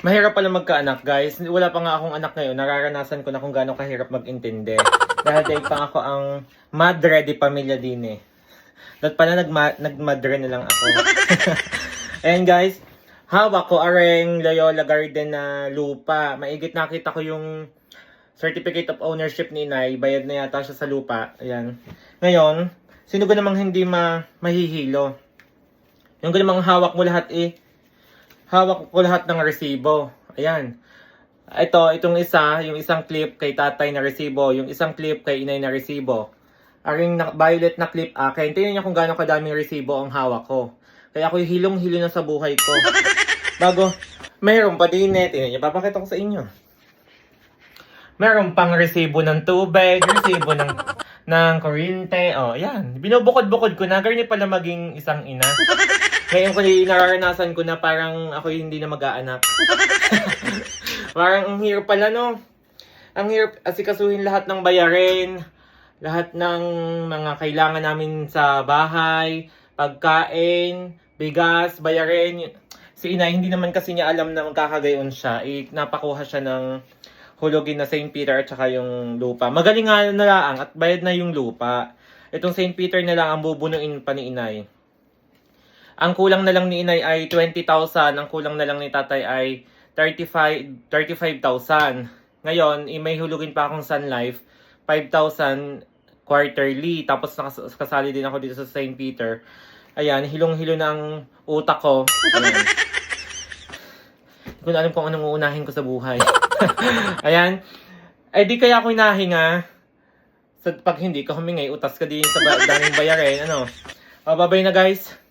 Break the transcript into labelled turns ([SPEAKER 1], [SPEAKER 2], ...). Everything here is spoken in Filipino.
[SPEAKER 1] Mahirap pala magkaanak, guys. Wala pa nga akong anak ngayon. Nararanasan ko na kung gaano kahirap mag-intindi. Dahil dahil pa ako ang madre di pamilya din eh. Dahil pala nagmadre na lang ako. Ayan guys, hawak ko areng Loyola Garden na lupa. Maigit nakita ko yung certificate of ownership ni Inay. Bayad na yata siya sa lupa. Ayan. Ngayon, sino ba namang hindi mahihilo? Yung namang hawak mo lahat eh. Hawak ko lahat ng resibo. Ayan. Itong isa, yung isang clip kay tatay na resibo, yung isang clip kay inay na resibo. Aring violet na clip akin. Tingnan niyo kung gaano kadaming resibo ang hawak ko. Kaya ako'y hilong-hilo na sa buhay ko. Bago, mayroon pa din eh. Tingnan niyo, papakita ko sa inyo. Meron pang resibo ng tubig, resibo ng kuryente. Oh, yan. Binubukod-bukod ko na. Ganyan pala maging isang ina. Ngayon ko nararanasan ko na parang ako hindi na mag-aanak. Parang ang hirap pala, no? Ang hirap asikasuhin lahat ng bayarin, lahat ng mga kailangan namin sa bahay, pagkain, bigas, bayarin. Si Inay, hindi naman kasi niya alam na magkakagayon siya. Napakuha siya ng hulugin na St. Peter at saka yung lupa. Magaling nga na lang at bayad na yung lupa. Itong St. Peter na lang ang bubunuin pa ni Inay. Ang kulang na lang ni Inay ay 20,000. Ang kulang na lang ni Tatay ay 35,000. Ngayon, may hulugin pa akong Sun Life. 5,000 quarterly. Tapos kasali din ako dito sa St. Peter. Ayan, hilong-hilo na ang utak ko. Ayan. Hindi ko na alam kung anong uunahin ko sa buhay. Ayan. Eh di kaya ako hinahinga. Pag hindi ka humingay, utas ka din sa daming bayarin. Ano? Babay na guys.